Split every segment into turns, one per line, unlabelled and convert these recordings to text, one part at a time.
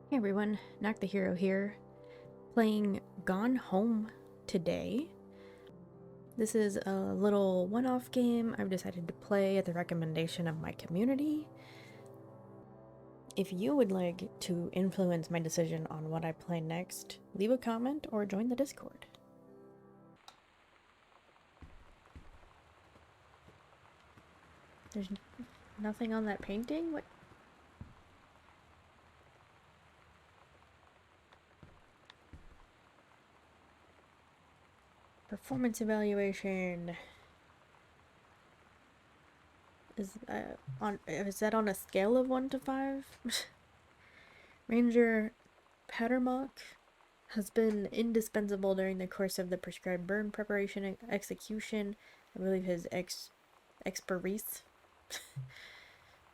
Hey everyone, Knock the Hero here, playing Gone Home today. This is a little one-off game I've decided to play at the recommendation of my community. If you would like to influence my decision on what I play next, leave a comment or join the Discord. There's nothing on that painting? What? Performance evaluation. Is that on a scale of 1 to 5? Ranger Pattermock has been indispensable during the course of the prescribed burn preparation and execution. I believe his expertise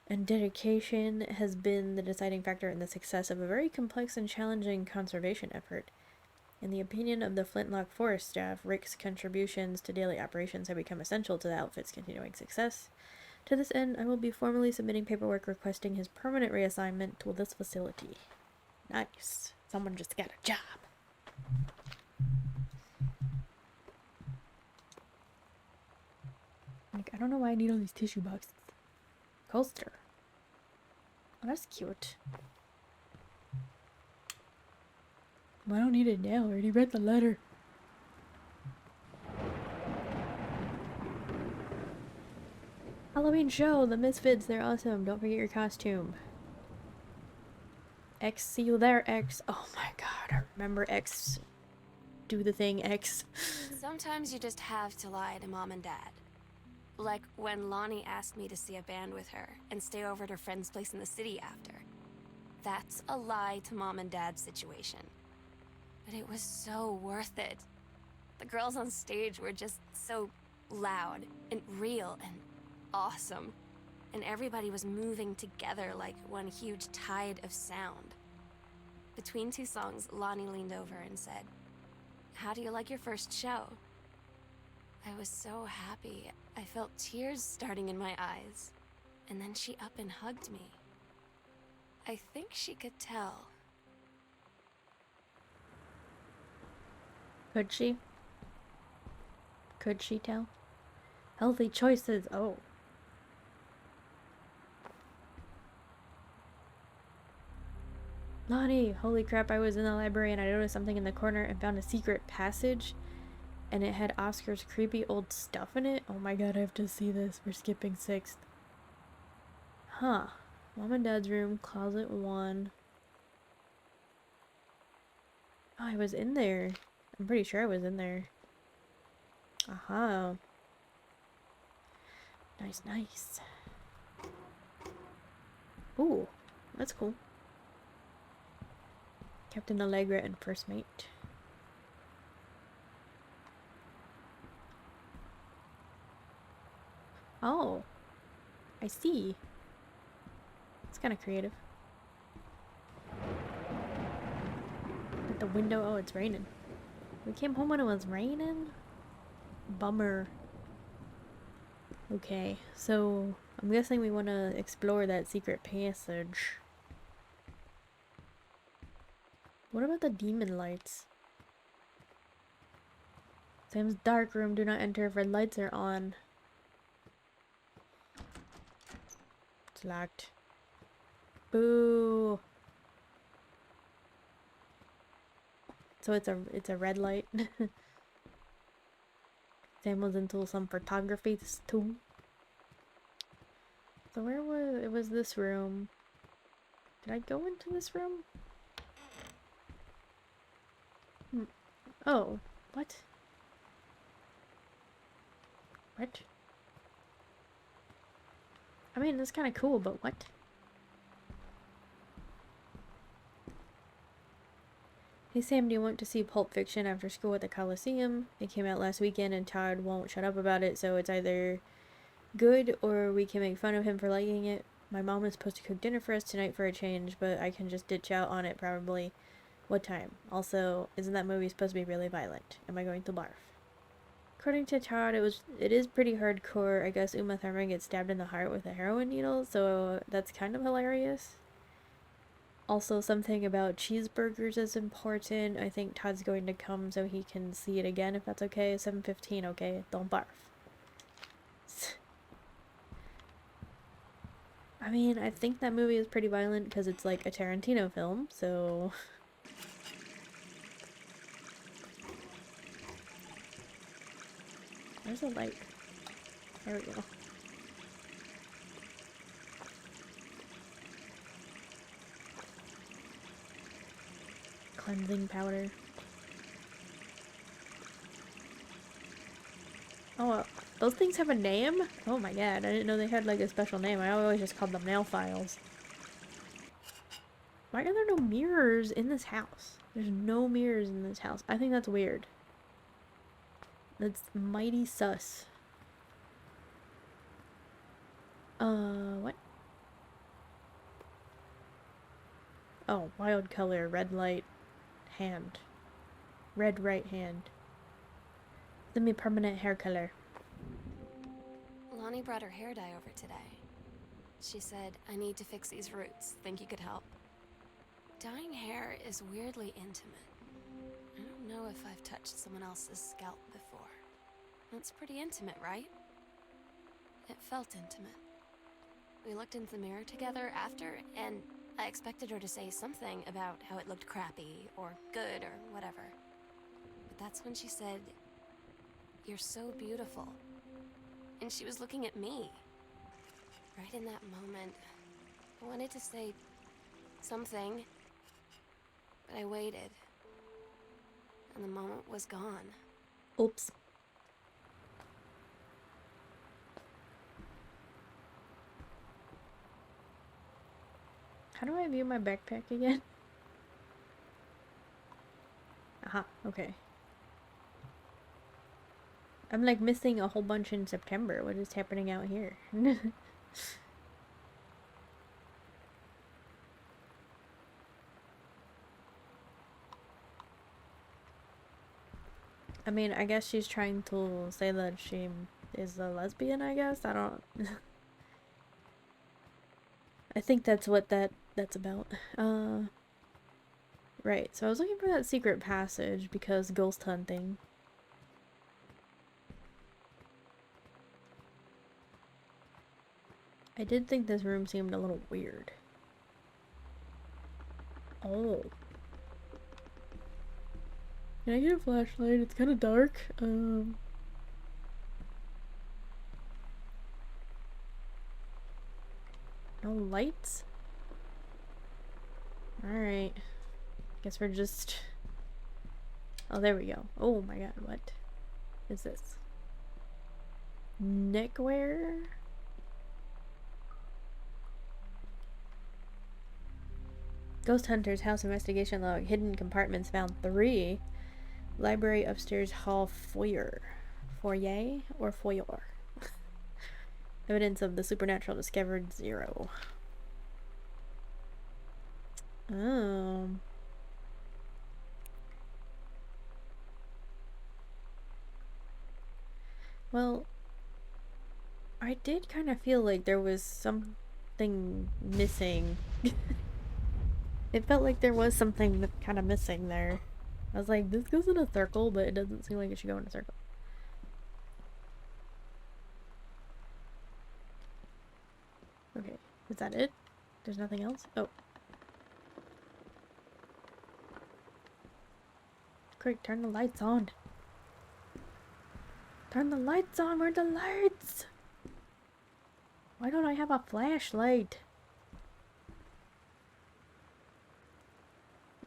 and dedication has been the deciding factor in the success of a very complex and challenging conservation effort. In the opinion of the Flintlock Forest staff, Rick's contributions to daily operations have become essential to the outfit's continuing success. To this end, I will be formally submitting paperwork requesting his permanent reassignment to this facility. Nice. Someone just got a job. Like, I don't know why I need all these tissue boxes. Coaster. Oh, that's cute. Well, I don't need it now. I already read the letter. Halloween show. The Misfits. They're awesome. Don't forget your costume. X. See you there, X. Oh my god. I remember X. Do the thing, X.
Sometimes you just have to lie to Mom and Dad. Like when Lonnie asked me to see a band with her and stay over at her friend's place in the city after. That's a lie to Mom and Dad's situation. But it was so worth it. The girls on stage were just so loud and real and awesome. And everybody was moving together like one huge tide of sound. Between two songs, Lonnie leaned over and said, "How do you like your first show?" I was so happy. I felt tears starting in my eyes. And then she up and hugged me. I think she could tell.
Could she? Could she tell? Healthy choices. Oh. Lonnie, holy crap, I was in the library and I noticed something in the corner and found a secret passage. And it had Oscar's creepy old stuff in it. Oh my god, I have to see this. We're skipping 6th. Huh. Mom and Dad's room, closet 1. Oh, I was in there. I'm pretty sure I was in there. Aha. Nice, nice. Ooh, that's cool. Captain Allegra and First Mate. Oh, I see. It's kind of creative. At the window, oh, it's raining. We came home when it was raining? Bummer. Okay, so I'm guessing we want to explore that secret passage. What about the demon lights? Sam's dark room. Do not enter if red lights are on. It's locked. Boo. So it's a red light. Sam was into some photography too. So where was it? Was this room? Did I go into this room? Oh, what? What? I mean, that's kind of cool, but what? Hey Sam, do you want to see Pulp Fiction after school at the Coliseum? It came out last weekend and Todd won't shut up about it, so it's either good or we can make fun of him for liking it. My mom is supposed to cook dinner for us tonight for a change, but I can just ditch out on it probably. What time? Also, isn't that movie supposed to be really violent? Am I going to barf? According to Todd, it is pretty hardcore. I guess Uma Thurman gets stabbed in the heart with a heroin needle, so that's kind of hilarious. Also, something about cheeseburgers is important. I think Todd's going to come so he can see it again, if that's okay. 7:15, okay? Don't barf. I mean, I think that movie is pretty violent because it's like a Tarantino film, so... Where's the light? There we go. Cleansing powder. Oh, those things have a name? Oh my god, I didn't know they had like a special name. I always just called them nail files. Why are there no mirrors in this house? There's no mirrors in this house. I think that's weird. That's mighty sus. What? Oh, wild color, red light, hand. Red right hand. Semi-permanent hair color.
Lonnie brought her hair dye over today. She said, I need to fix these roots. Think you could help? Dyeing hair is weirdly intimate. I don't know if I've touched someone else's scalp before. That's pretty intimate, right? It felt intimate. We looked into the mirror together after, and I expected her to say something about how it looked crappy, or good, or whatever. But that's when she said, you're so beautiful. And she was looking at me. Right in that moment, I wanted to say something, but I waited. And the moment was gone.
Oops. How do I view my backpack again? Aha, okay. I'm like missing a whole bunch in September. What is happening out here? I mean, I guess she's trying to say that she is a lesbian, I guess? I don't... I think that's what that's about. Right, so I was looking for that secret passage because ghost hunting. I did think this room seemed a little weird. Oh. Can I get a flashlight? It's kind of dark. No lights? Alright. Guess we're just... Oh, there we go. Oh my god, what is this? Neckwear? Ghost Hunter's house investigation log. Hidden compartments found 3. Library upstairs hall foyer. Foyer or foyer? Evidence of the supernatural discovered 0. Oh. Well, I did kind of feel like there was something missing. It felt like there was something kind of missing there. I was like, this goes in a circle, but it doesn't seem like it should go in a circle. Okay, is that it? There's nothing else? Oh. Quick, turn the lights on. Turn the lights on! Where are the lights? Why don't I have a flashlight?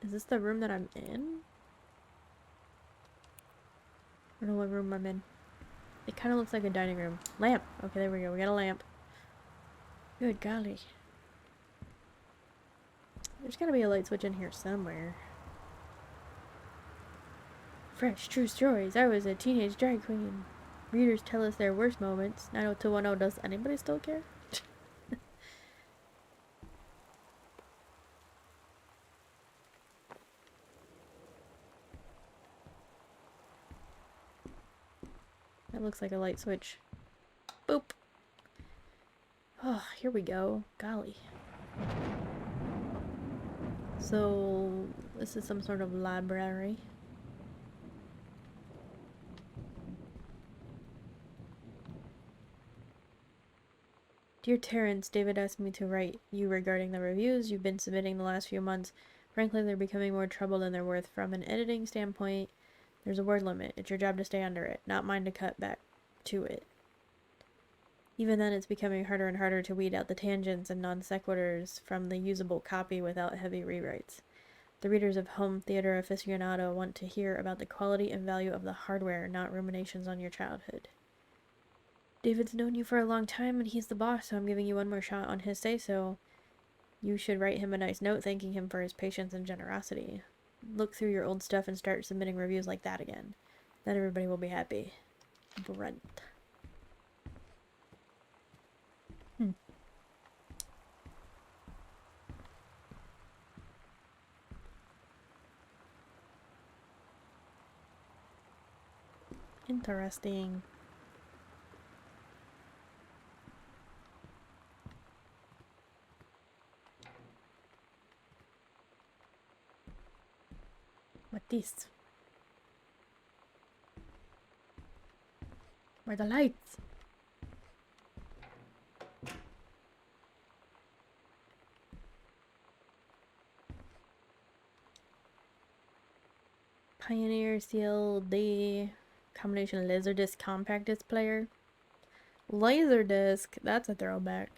Is this the room that I'm in? I don't know what room I'm in. It kind of looks like a dining room. Lamp! Okay, there we go. We got a lamp. Good golly. There's gotta be a light switch in here somewhere. Fresh, true stories. I was a teenage drag queen. Readers tell us their worst moments. 90210, does anybody still care? That looks like a light switch. Boop. Oh, here we go. Golly. So, this is some sort of library. Dear Terrence, David asked me to write you regarding the reviews you've been submitting the last few months. Frankly, they're becoming more trouble than they're worth. From an editing standpoint, there's a word limit. It's your job to stay under it, not mine to cut back to it. Even then, it's becoming harder and harder to weed out the tangents and non sequiturs from the usable copy without heavy rewrites. The readers of Home Theater Aficionado want to hear about the quality and value of the hardware, not ruminations on your childhood. David's known you for a long time and he's the boss, so I'm giving you one more shot on his say so. You should write him a nice note thanking him for his patience and generosity. Look through your old stuff and start submitting reviews like that again. Then everybody will be happy. Brent. Interesting. What this? Where the lights? Pioneer CLD combination Laserdisc compact disc player. Laserdisc, that's a throwback.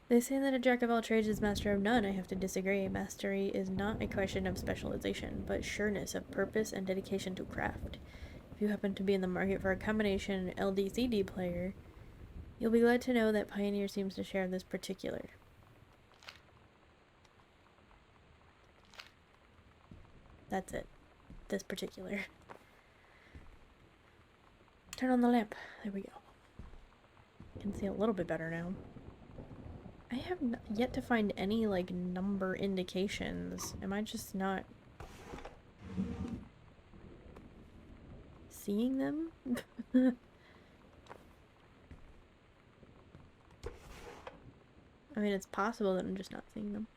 They say that a jack of all trades is master of none. I have to disagree. Mastery is not a question of specialization, but sureness of purpose and dedication to craft. If you happen to be in the market for a combination LD-CD player, you'll be glad to know that Pioneer seems to share this particular. That's it. This particular. Turn on the lamp. There we go. Can see a little bit better now. I have yet to find any, like, number indications. Am I just not seeing them? I mean, it's possible that I'm just not seeing them.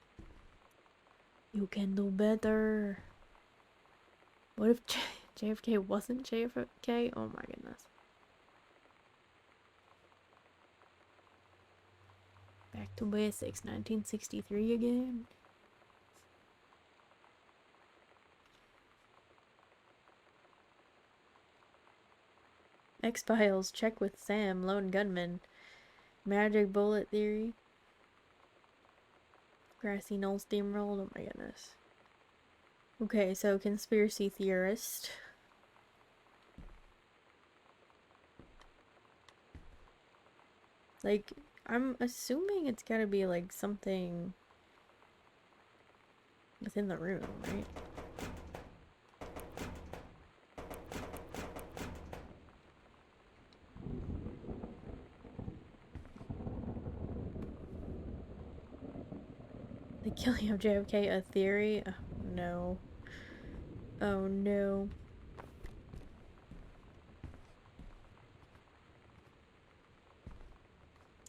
You can do better. What if JFK wasn't JFK? Oh my goodness. Back to basics, 1963 again. X-Files, check with Sam, lone gunman. Magic bullet theory. Grassy knoll steamrolled, oh my goodness. Okay, so conspiracy theorist. Like, I'm assuming it's gotta be like something within the room, right? The killing of JFK, a theory? Oh, no. Oh no.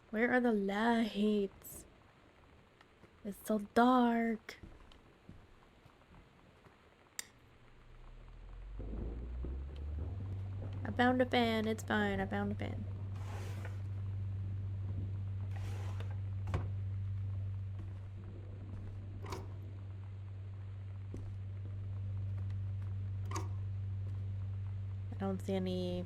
Where are the lights? It's so dark. I found a fan. It's fine. I found a fan. I don't see any...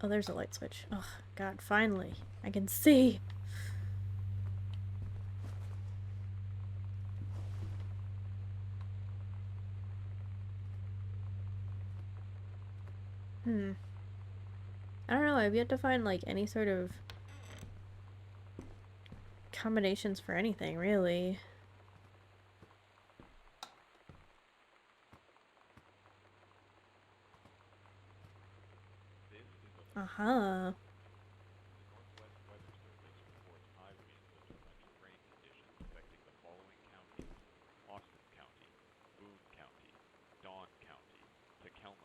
Oh, there's a light switch. Oh, God, finally. I can see. I don't know. I've yet to find, like, any sort of combinations for anything, really. Uh-huh.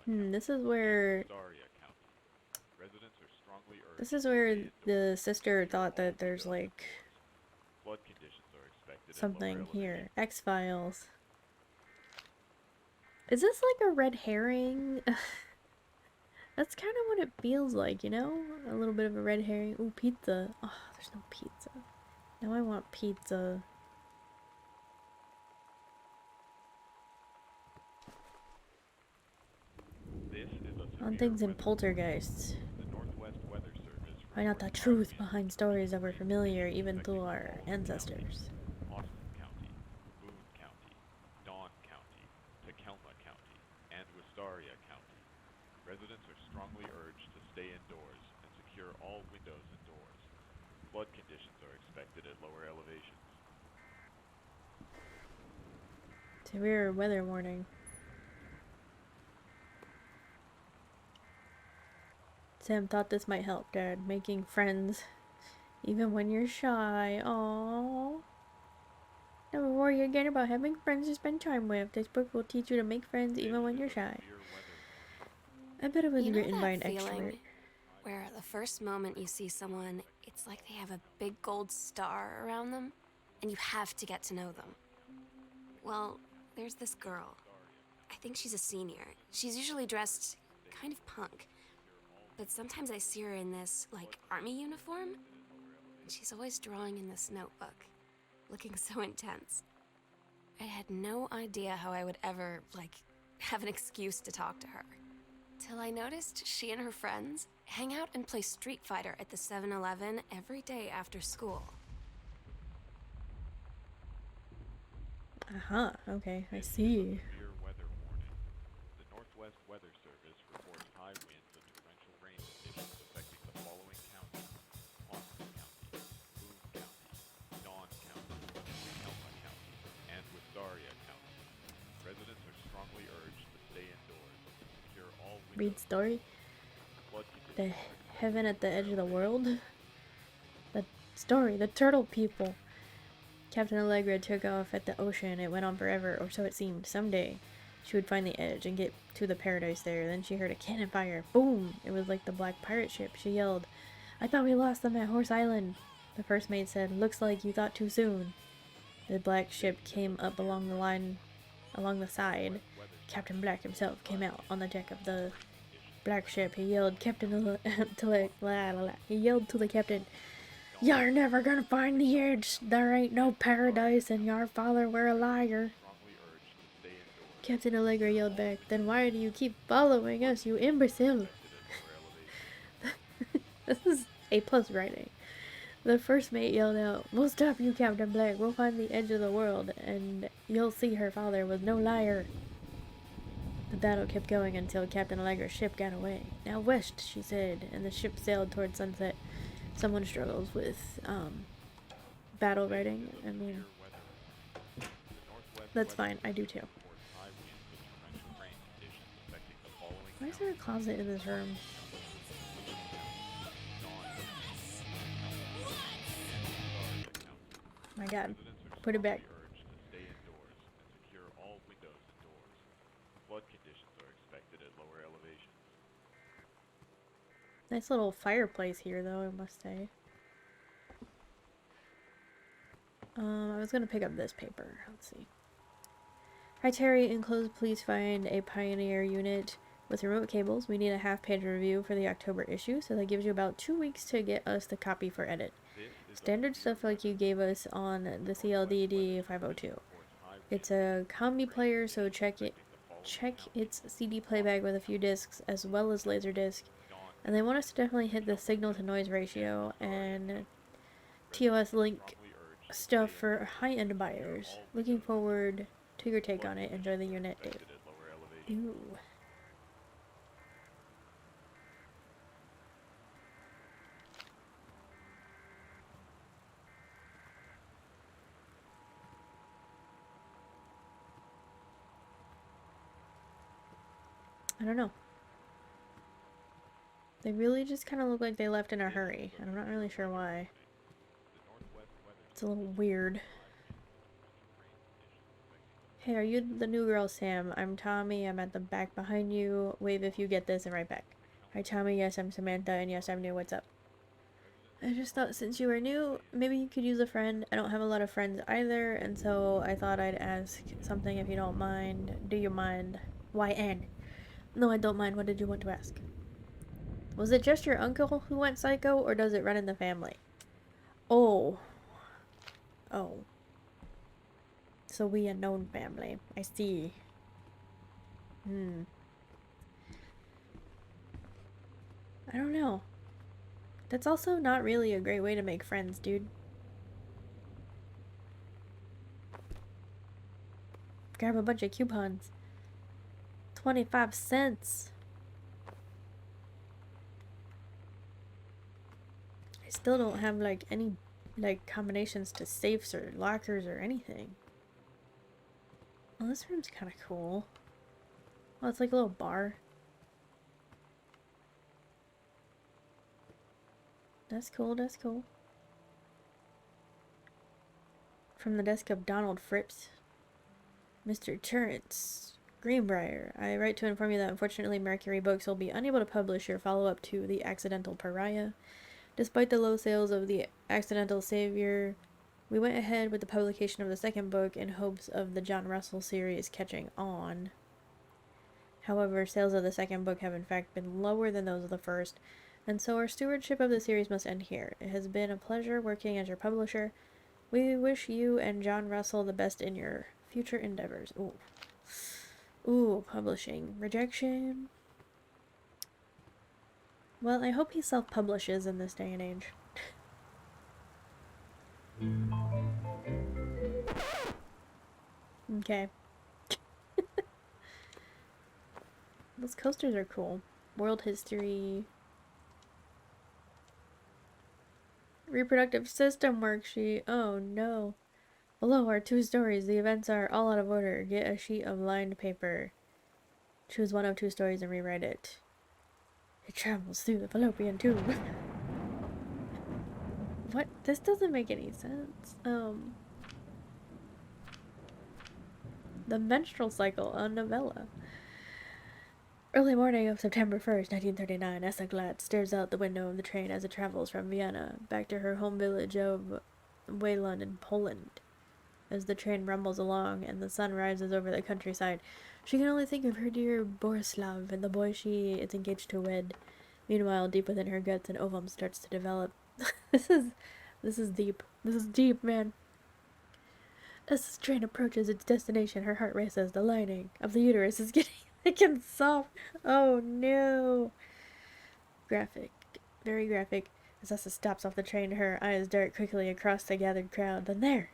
This is where... This is where the sister thought that there's, like... something here. X-Files. Is this like a red herring? That's kind of what it feels like, you know? A little bit of a red herring. Ooh, pizza. Oh, there's no pizza. Now I want pizza. On things in poltergeists. Find out the truth behind stories that were familiar even through our ancestors.
Residents are strongly urged to stay indoors and secure all windows and doors. Flood conditions are expected at lower elevations.
Severe weather warning. Sam thought this might help, Dad. Making friends. Even when you're shy. Aww. Never worry again about having friends to spend time with. This book will teach you to make friends even when you're shy. I bet it was
You know
written by an
that feeling
extrovert.
where the first moment you see someone, it's like they have a big gold star around them, and you have to get to know them? Well, there's this girl. I think she's a senior. She's usually dressed kind of punk, but sometimes I see her in this, like, army uniform, and she's always drawing in this notebook, looking so intense. I had no idea how I would ever, like, have an excuse to talk to her. Till I noticed she and her friends hang out and play Street Fighter at the 7-Eleven every day after school.
Uh-huh, okay, I see.
Severe weather warning. The Northwest Weather Service reports high winds and torrential rain conditions affecting the following counties: Austin County, Boone County, Dawn County, Helma County, and Wistaria County. Residents are strongly urged to stay indoors and secure all
Read
windows and
story.
doors. Flood
The
conditions are expected
heaven at the
at
edge of the
lower
world.
elevations.
The story, the turtle people. Captain Allegra took off at the ocean. It went on forever, or so it seemed. Someday, she would find the edge and get to the paradise there. Then she heard a cannon fire. Boom! It was like the black pirate ship. She yelled, "I thought we lost them at Horse Island." The first mate said, "Looks like you thought too soon." The black ship came up along the line, along the side. Captain Black himself came out on the deck of the black ship. He yelled, he yelled to the captain, "You're never gonna find the edge. There ain't no paradise, and your father were a liar." Captain Allegra yelled back, "Then why do you keep following us, you imbecile?" This is A+ writing. The first mate yelled out, "We'll stop you, Captain Black. We'll find the edge of the world, and you'll see her father was no liar." The battle kept going until Captain Allegra's ship got away. "Now west," she said, and the ship sailed toward sunset. Someone struggles with battle writing. I mean, that's fine. I do too. Why is there a closet in this room? My God. Put it back. Nice little fireplace here, though, I must say. I was gonna pick up this paper. Let's see. "Hi Terry, enclosed please find a Pioneer unit with remote cables. We need a half-page review for the October issue, so that gives you about 2 weeks to get us the copy for edit. Standard stuff like you gave us on the CLDD 502. It's a combi player, so check its CD playback with a few discs as well as Laserdisc. And they want us to definitely hit the signal to noise ratio and TOS link stuff for high-end buyers. Looking forward to your take on it. Enjoy the unit, Dave." Ooh. I don't know. They really just kind of look like they left in a hurry. I'm not really sure why. It's a little weird. "Hey, are you the new girl, Sam? I'm Tommy. I'm at the back behind you. Wave if you get this and right back. Hi, Tommy. Yes, I'm Samantha. And yes, I'm new. What's up?" I just thought since you were new, maybe you could use a friend. I don't have a lot of friends either, and so I thought I'd ask something if you don't mind. Do you mind? YN. No, I don't mind. What did you want to ask? Was it just your uncle who went psycho, or does it run in the family? Oh. Oh. So we a known family. I see. Hmm. I don't know. That's also not really a great way to make friends, dude. Grab a bunch of coupons. 25 cents. I still don't have like any like combinations to safes or lockers or anything. Well, this room's kind of cool. Oh, it's like a little bar. That's cool, that's cool. From the desk of Donald Phipps. Mr. Terrence Greenbrier, I write to inform you that unfortunately Mercury Books will be unable to publish your follow-up to The Accidental Pariah. Despite the low sales of The Accidental Savior, we went ahead with the publication of the second book in hopes of the John Russell series catching on. However, sales of the second book have in fact been lower than those of the first, and so our stewardship of the series must end here. It has been a pleasure working as your publisher. We wish you and John Russell the best in your future endeavors. Ooh. Ooh, publishing. Rejection. Well, I hope he self-publishes in this day and age. Okay. Those coasters are cool. World history. Reproductive system worksheet. Oh no. Below are 2 stories. The events are all out of order. Get a sheet of lined paper. Choose one of 2 stories and rewrite it. It travels through the fallopian tube. What? This doesn't make any sense. The menstrual cycle, a novella. Early morning of September 1st, 1939, Essa Glatt stares out the window of the train as it travels from Vienna back to her home village of Wayland in Poland. As the train rumbles along and the sun rises over the countryside, she can only think of her dear Borislav and the boy she is engaged to wed. Meanwhile, deep within her guts, an ovum starts to develop. This is deep. This is deep, man. As the train approaches its destination, her heart races. The lining of the uterus is getting thick and soft. Oh no. Graphic. Very graphic. As Essa stops off the train, her eyes dart quickly across the gathered crowd. Then there!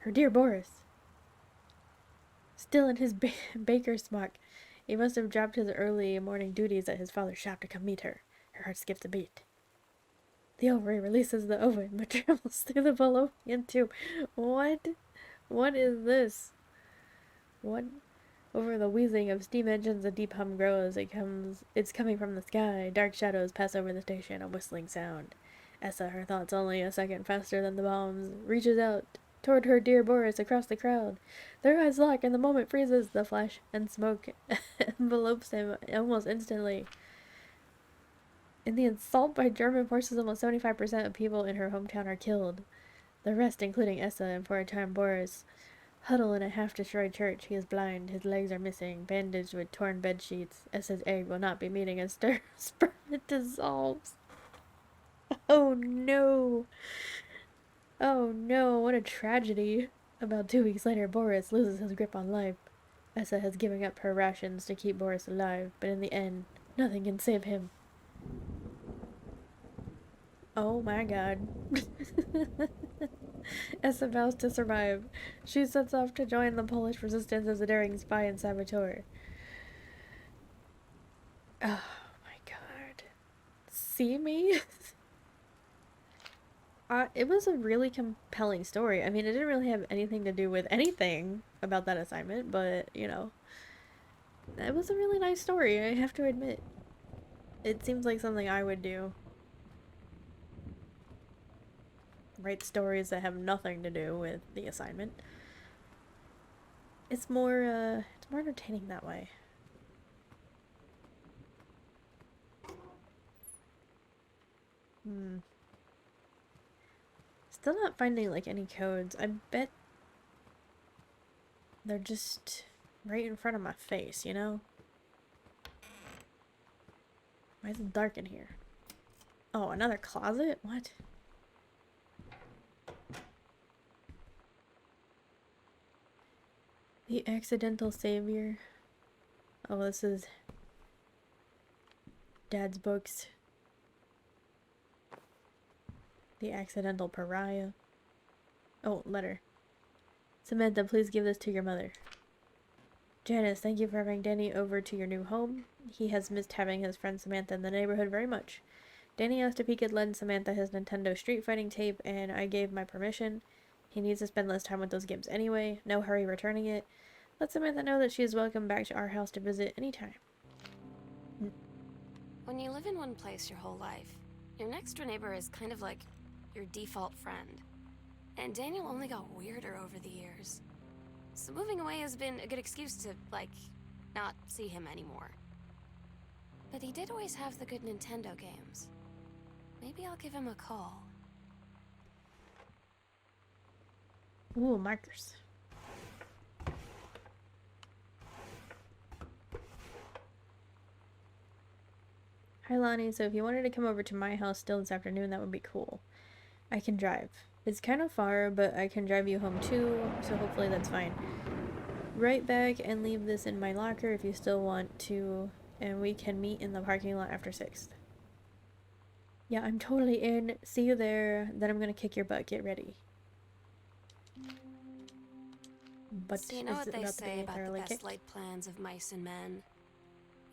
Her dear Boris. Still in his baker smock. He must have dropped his early morning duties at his father's shop to come meet her. Her heart skips a beat. The ovary releases the ovum, but travels through the fallopian tube. What? What is this? What? Over the wheezing of steam engines, a deep hum grows. It's coming from the sky. Dark shadows pass over the station, a whistling sound. Essa, her thoughts only a second faster than the bombs, reaches out toward her dear Boris across the crowd. Their eyes lock, and the moment freezes. The flash and smoke envelopes him almost instantly. In the assault by German forces, almost 75% of people in her hometown are killed. The rest, including Essa and for a time Boris, huddle in a half-destroyed church. He is blind, his legs are missing, bandaged with torn bed sheets. Essa's egg will not be meeting a sperm. It dissolves. Oh no! Oh no, what a tragedy. About 2 weeks later, Boris loses his grip on life. Essa has given up her rations to keep Boris alive, but in the end, nothing can save him. Oh my god. Essa vows to survive. She sets off to join the Polish resistance as a daring spy and saboteur. Oh my god. See me? It was a really compelling story. I mean, it didn't really have anything to do with anything about that assignment, but, you know, it was a really nice story, I have to admit. It seems like something I would do. Write stories that have nothing to do with the assignment. It's more entertaining that way. Still not finding like any codes. I bet they're just right in front of my face, you know? Why is it dark in here? Oh, another closet? What? The Accidental Savior. Oh, this is Dad's books. The Accidental Pariah. Oh, letter. Samantha, please give this to your mother. Janice, thank you for having Danny over to your new home. He has missed having his friend Samantha in the neighborhood very much. Danny asked if he could lend Samantha his Nintendo Street Fighting tape, and I gave my permission. He needs to spend less time with those games anyway. No hurry returning it. Let Samantha know that she is welcome back to our house to visit anytime.
When you live in one place your whole life, your next door neighbor is kind of like your default friend. And Daniel only got weirder over the years. So moving away has been a good excuse to, like, not see him anymore. But he did always have the good Nintendo games. Maybe I'll give him a call.
Ooh, markers. Hi Lonnie, so if you wanted to come over to my house still this afternoon, that would be cool. I can drive. It's kind of far, but I can drive you home too, so hopefully that's fine. Right back and leave this in my locker if you still want to, and we can meet in the parking lot after 6th. Yeah, I'm totally in. See you there. Then I'm gonna kick your butt. Get ready. But
so you know
is
what
it
they
about to
say
be
about the
thoroughly
best
kicked?
laid plans of mice and men?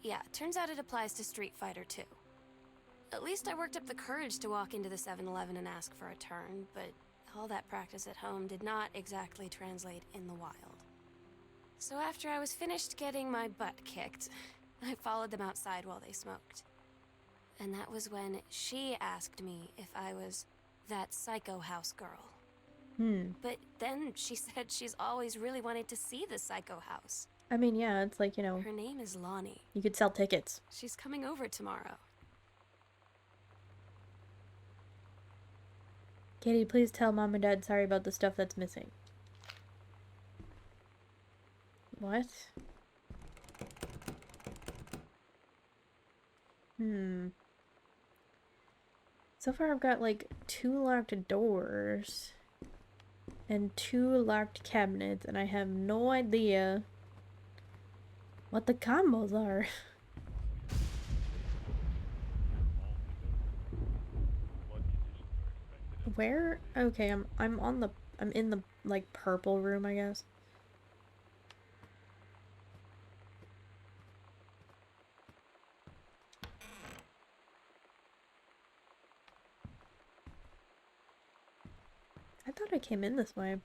Yeah, turns out it applies to Street Fighter too. At least I worked up the courage to walk into the 7-Eleven and ask for a turn, but all that practice at home did not exactly translate in the wild. So after I was finished getting my butt kicked, I followed them outside while they smoked. And that was when she asked me if I was that psycho house girl. But then she said she's always really wanted to see the psycho house.
I mean, yeah, it's like, you know,
Her name is Lonnie.
you could sell tickets.
She's coming over tomorrow.
Katie, please tell Mom and Dad sorry about the stuff that's missing. What? So far I've got like 2 locked doors and 2 locked cabinets, and I have no idea what the combos are. Where? Okay, I'm in the like purple room, I guess. I thought I came in this way.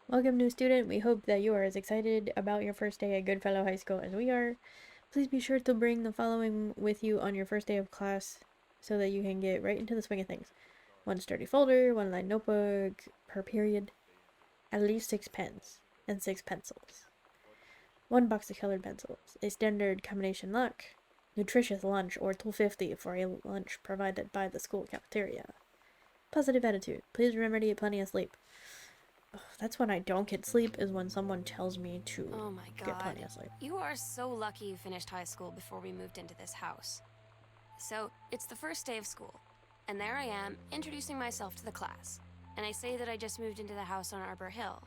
Welcome, new student. We hope that you are as excited about your first day at Goodfellow High School as we are. Please be sure to bring the following with you on your first day of class so that you can get right into the swing of things. 1 sturdy folder, 1 lined notebook per period, at least 6 pens, and 6 pencils. 1 box of colored pencils, a standard combination lock, nutritious lunch or $2.50 for a lunch provided by the school cafeteria. Positive attitude. Please remember to get plenty of sleep. Ugh, that's when I don't get sleep, is when someone tells me to
Oh my
get
god.
plenty of sleep.
You are so lucky you finished high school before we moved into this house. So, it's the first day of school, and there I am, introducing myself to the class. And I say that I just moved into the house on Arbor Hill.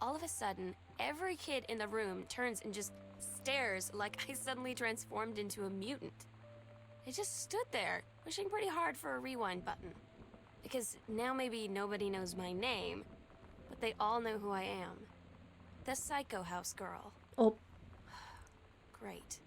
All of a sudden, every kid in the room turns and just stares like I suddenly transformed into a mutant. I just stood there, wishing pretty hard for a rewind button. Because now maybe nobody knows my name, but they all know who I am. The Psycho House girl.
Oh,
Great.